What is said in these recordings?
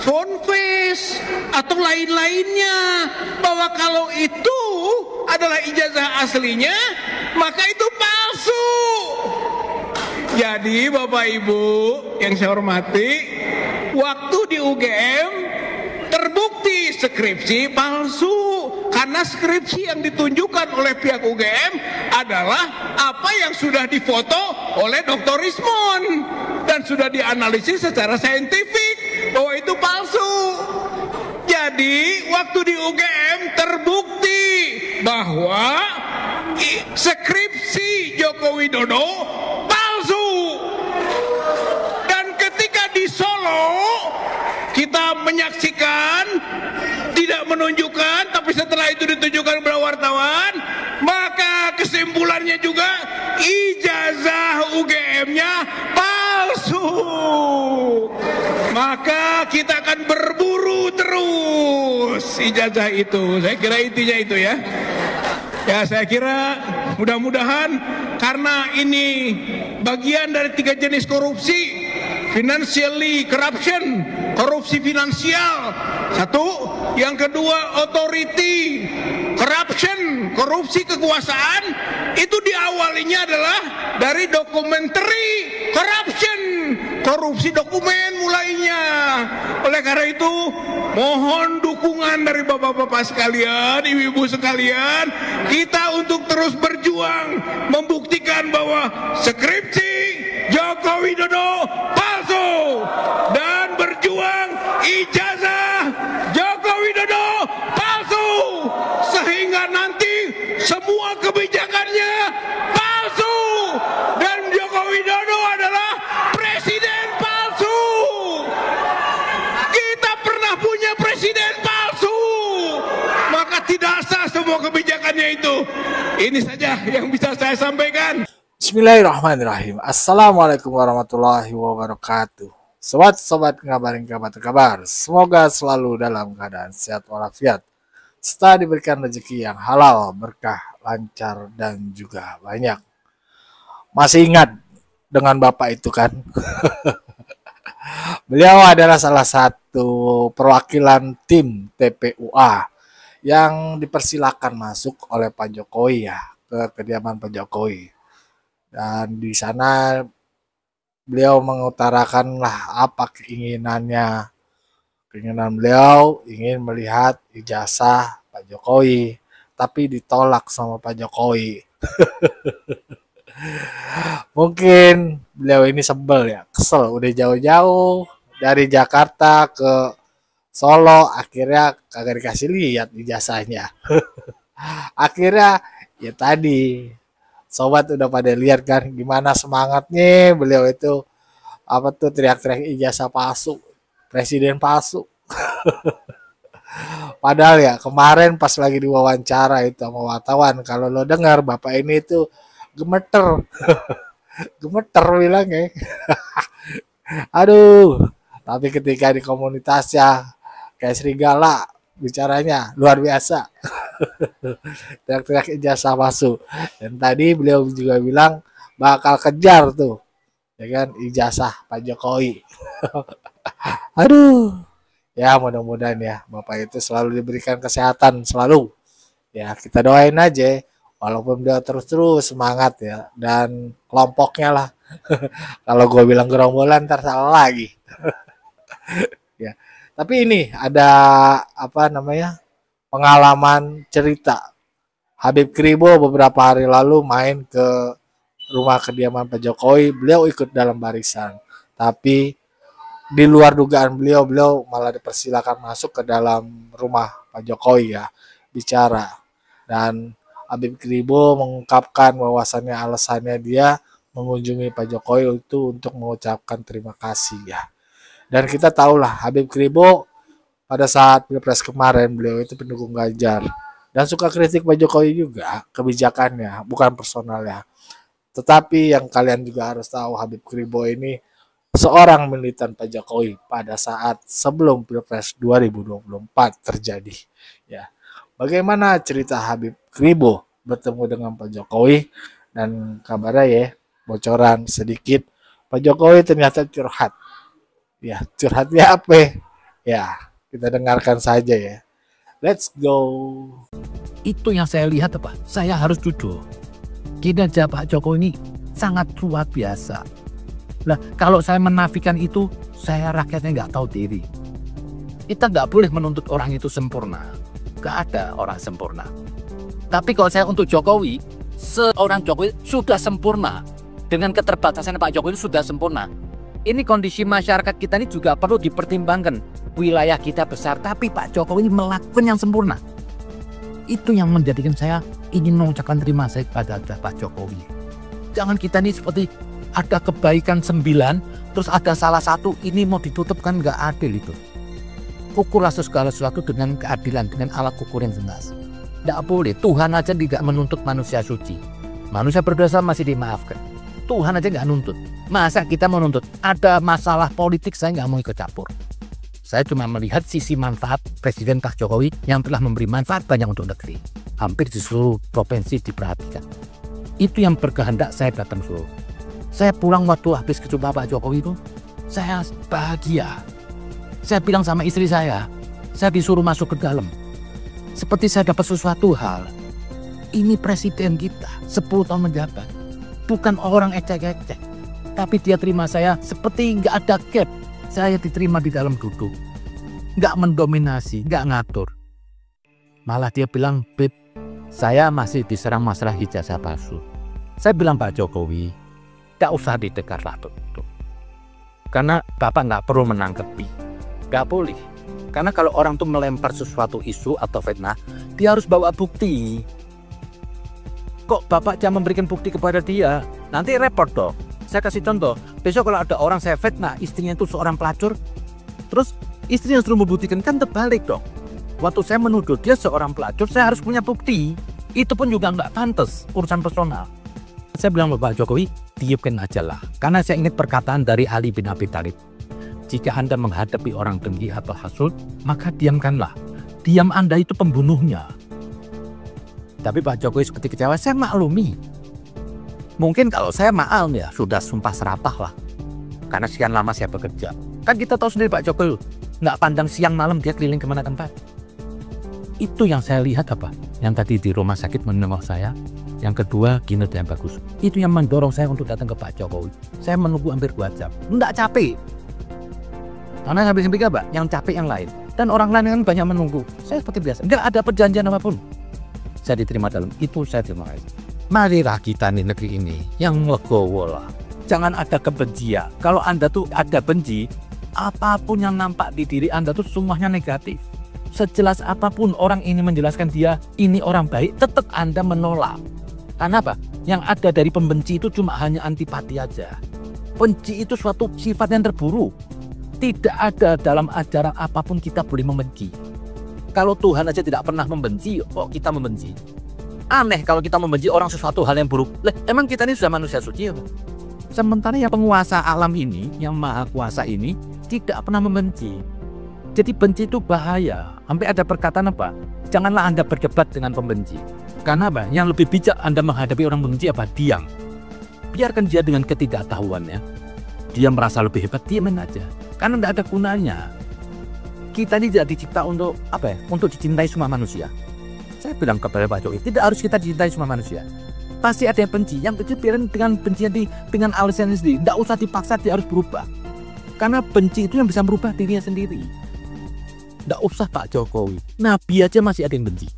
phone face atau lain-lainnya, bahwa kalau itu adalah ijazah aslinya maka itu palsu. Jadi Bapak Ibu yang saya hormati, waktu di UGM terbukti skripsi palsu, karena skripsi yang ditunjukkan oleh pihak UGM adalah apa yang sudah difoto oleh Dr. Rismon dan sudah dianalisis secara saintifik bahwa itu palsu. Jadi waktu di UGM terbukti bahwa skripsi Joko Widodo palsu. Dan ketika di Solo kita menyaksikan, tidak menunjukkan, tapi setelah itu ditunjukkan kepada wartawan, maka kesimpulannya juga ijazah UGM-nya palsu. Maka kita akan berburu terus ijazah itu. Saya kira intinya itu ya. Ya, saya kira mudah-mudahan karena ini bagian dari 3 jenis korupsi. Financially corruption, korupsi finansial. 1, yang kedua authority corruption, korupsi kekuasaan. Itu diawalinya adalah dari documentary corruption, korupsi dokumen mulainya. Oleh karena itu mohon dukungan dari bapak-bapak sekalian, ibu-ibu sekalian, kita untuk terus berjuang membuktikan bahwa skripsi Joko Widodo palsu dan berjuang ijazah Joko Widodo palsu, sehingga nanti semua kebijakannya palsu dan Joko Widodo adalah presiden palsu. Kita pernah punya presiden palsu, maka tidak sah semua kebijakannya itu. Ini saja yang bisa saya sampaikan. Bismillahirrahmanirrahim. Assalamualaikum warahmatullahi wabarakatuh. Sobat-sobat ngabarin kabar, semoga selalu dalam keadaan sehat walafiat, serta diberikan rezeki yang halal, berkah, lancar, dan juga banyak. Masih ingat dengan Bapak itu kan? Beliau adalah salah satu perwakilan tim TPUA yang dipersilakan masuk oleh Pak Jokowi ya, ke kediaman Pak Jokowi. Dan di sana beliau mengutarakanlah apa keinginannya. Keinginan beliau ingin melihat ijazah Pak Jokowi, tapi ditolak sama Pak Jokowi. Mungkin beliau ini sebel ya, kesel, udah jauh-jauh dari Jakarta ke Solo, akhirnya kagak dikasih lihat ijazahnya. Akhirnya ya tadi sobat udah pada lihat kan gimana semangatnya beliau itu, apa tuh, teriak-teriak ijazah palsu, presiden palsu. Padahal ya kemarin pas lagi diwawancara itu sama wartawan, kalau lo dengar Bapak ini itu gemeter. Gemeter bilangnya. Aduh, tapi ketika di komunitas ya kayak serigala bicaranya luar biasa. Teriak-teriak ijazah palsu. Dan tadi beliau juga bilang bakal kejar tuh, ya kan, ijazah Pak Jokowi. Aduh, ya mudah-mudahan ya Bapak itu selalu diberikan kesehatan selalu. Ya kita doain aja, walaupun beliau terus-terus semangat ya, dan kelompoknya lah. Kalau gue bilang gerombolan ntar salah lagi. Ya, tapi ini ada apa namanya, pengalaman cerita Habib Kribo beberapa hari lalu main ke rumah kediaman Pak Jokowi. Beliau ikut dalam barisan, tapi di luar dugaan beliau malah dipersilakan masuk ke dalam rumah Pak Jokowi ya, bicara. Dan Habib Kribo mengungkapkan bahwasannya alasannya dia mengunjungi Pak Jokowi itu untuk mengucapkan terima kasih ya. Dan kita tahulah Habib Kribo pada saat Pilpres kemarin beliau itu pendukung Ganjar dan suka kritik Pak Jokowi juga kebijakannya, bukan personalnya. Tetapi yang kalian juga harus tahu, Habib Kribo ini seorang militan Pak Jokowi pada saat sebelum Pilpres 2024 terjadi. Ya, bagaimana cerita Habib Kribo bertemu dengan Pak Jokowi? Dan kabarnya ya, bocoran sedikit, Pak Jokowi ternyata curhat. Ya, curhatnya apa? Ya, kita dengarkan saja ya. Let's go. Itu yang saya lihat apa? Saya harus jujur. Kinerja Pak Jokowi ini sangat luar biasa. Nah, kalau saya menafikan itu, saya rakyatnya nggak tahu diri. Kita nggak boleh menuntut orang itu sempurna. Nggak ada orang sempurna. Tapi kalau saya untuk Jokowi, seorang Jokowi sudah sempurna. Dengan keterbatasan Pak Jokowi sudah sempurna. Ini kondisi masyarakat kita ini juga perlu dipertimbangkan. Wilayah kita besar, tapi Pak Jokowi ini melakukan yang sempurna. Itu yang menjadikan saya ingin mengucapkan terima kasih kepada Pak Jokowi. Jangan kita ini seperti ada kebaikan 9, terus ada salah satu, ini mau ditutup, kan nggak adil itu. Ukurlah segala sesuatu dengan keadilan, dengan alat ukur yang jelas. Nggak boleh, Tuhan aja tidak menuntut manusia suci. Manusia berdosa masih dimaafkan. Tuhan aja nggak nuntut. Masa kita menuntut? Ada masalah politik, saya nggak mau ikut campur. Saya cuma melihat sisi manfaat Presiden Pak Jokowi yang telah memberi manfaat banyak untuk negeri. Hampir di seluruh provinsi diperhatikan. Itu yang berkehendak saya datang Solo. Saya pulang waktu habis kejumpa Pak Jokowi itu, saya bahagia. Saya bilang sama istri saya disuruh masuk ke dalam. Seperti saya dapat sesuatu hal. Ini presiden kita, 10 tahun menjabat. Bukan orang ecek-ecek. Tapi dia terima saya seperti nggak ada gap. Saya diterima di dalam duduk. Nggak mendominasi, nggak ngatur. Malah dia bilang, Beb, saya masih diserang masalah ijazah palsu. Saya bilang Pak Jokowi, nggak usah ditekar lah begitu. Karena Bapak nggak perlu menanggapi. Nggak boleh. Karena kalau orang tuh melempar sesuatu isu atau fitnah, dia harus bawa bukti. Kok Bapak jangan memberikan bukti kepada dia? Nanti repot dong. Saya kasih contoh, besok kalau ada orang saya fitnah, istrinya itu seorang pelacur, terus istrinya suruh membuktikan, kan terbalik dong. Waktu saya menuduh dia seorang pelacur, saya harus punya bukti. Itu pun juga nggak pantas, urusan personal. Saya bilang Bapak Jokowi, diamkan aja lah. Karena saya ingat perkataan dari Ali bin Abi Thalib. Jika Anda menghadapi orang dengki atau hasut, maka diamkanlah. Diam Anda itu pembunuhnya. Tapi Pak Jokowi seperti kecewa, saya maklumi. Mungkin kalau saya maal ya sudah sumpah serapah lah. Karena sekian lama saya bekerja. Kan kita tahu sendiri Pak Jokowi, nggak pandang siang malam dia keliling kemana tempat. Itu yang saya lihat apa? Yang tadi di rumah sakit menengok saya. Yang kedua kinerja yang bagus. Itu yang mendorong saya untuk datang ke Pak Jokowi. Saya menunggu hampir 2 jam. Nggak capek. Karena habis apa? Yang capek yang lain. Dan orang lain kan banyak menunggu. Saya seperti biasa. Nggak ada perjanjian apapun. Saya diterima dalam. Itu saya terima kasih. Marilah kita di negeri ini yang legowo lah. Jangan ada kebencian. Kalau Anda tuh ada benci, apapun yang nampak di diri Anda tuh semuanya negatif. Sejelas apapun orang ini menjelaskan dia ini orang baik, tetap Anda menolak. Karena apa? Yang ada dari pembenci itu cuma hanya antipati aja. Benci itu suatu sifat yang terburuk. Tidak ada dalam ajaran apapun kita boleh membenci. Kalau Tuhan aja tidak pernah membenci, kok kita membenci? Aneh kalau kita membenci orang sesuatu hal yang buruk. Emang kita ini sudah manusia suci ya? Sementara yang penguasa alam ini, yang maha kuasa ini, tidak pernah membenci. Jadi benci itu bahaya. Sampai ada perkataan apa? Janganlah Anda berdebat dengan pembenci. Karena apa? Yang lebih bijak Anda menghadapi orang membenci apa? Diam. Biarkan dia dengan ketidaktahuannya. Dia merasa lebih hebat, diamin aja. Karena tidak ada gunanya. Kita ini tidak dicipta untuk apa ya? Untuk dicintai semua manusia. Saya bilang kepada Pak Jokowi, tidak harus kita dicintai semua manusia. Pasti ada yang benci. Yang benci biarin dengan bencinya dengan alasannya sendiri. Tidak usah dipaksa dia harus berubah. Karena benci itu yang bisa merubah dirinya sendiri. Tidak usah Pak Jokowi. Nabi aja masih ada yang benci.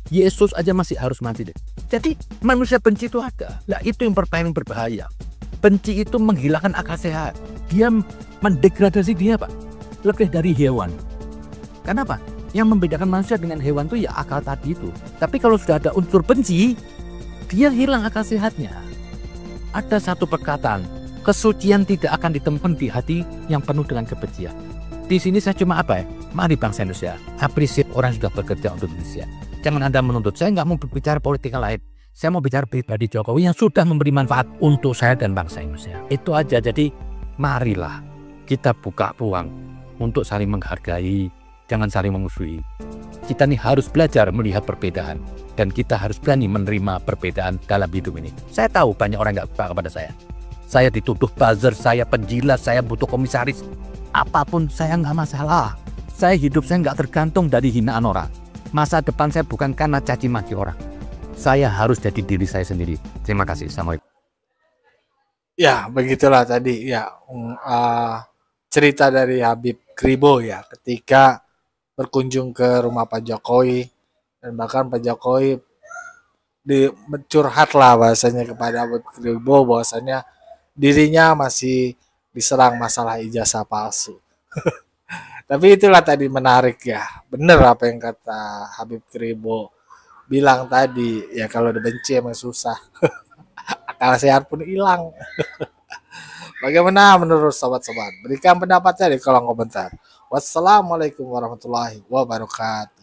Yesus aja masih harus mati deh. Jadi manusia benci itu ada. Nah itu yang paling berbahaya. Benci itu menghilangkan akal sehat. Dia mendegradasi dia Pak. Lebih dari hewan. Kenapa? Yang membedakan manusia dengan hewan itu ya akal tadi itu. Tapi kalau sudah ada unsur benci, dia hilang akal sehatnya. Ada satu perkataan, kesucian tidak akan ditemukan di hati yang penuh dengan kebencian. Di sini saya cuma apa ya? Mari bangsa Indonesia, appreciate orang yang sudah bekerja untuk Indonesia. Jangan Anda menuntut, saya nggak mau berbicara politik yang lain. Saya mau bicara pribadi Jokowi yang sudah memberi manfaat untuk saya dan bangsa Indonesia. Itu aja, jadi marilah kita buka ruang untuk saling menghargai, jangan saling memusuhi. Kita nih harus belajar melihat perbedaan. Dan kita harus berani menerima perbedaan dalam hidup ini. Saya tahu banyak orang nggak suka kepada saya. Saya dituduh buzzer, saya penjilat, saya butuh komisaris. apapun saya nggak masalah. Saya hidup saya nggak tergantung dari hinaan orang. Masa depan saya bukan karena caci maki orang. Saya harus jadi diri saya sendiri. Terima kasih. Assalamualaikum. Ya, begitulah tadi ya cerita dari Habib Kribo ya ketika berkunjung ke rumah Pak Jokowi, dan bahkan Pak Jokowi curhat lah bahasanya kepada Habib Kribo bahwasanya dirinya masih diserang masalah ijazah palsu. Tapi itulah tadi menarik ya. Bener apa yang kata Habib Kribo bilang tadi. Ya kalau udah benci emang susah. Akal sehat pun hilang. Bagaimana menurut sobat-sobat? Berikan pendapatnya di kolom komentar. Wassalamualaikum warahmatullahi wabarakatuh.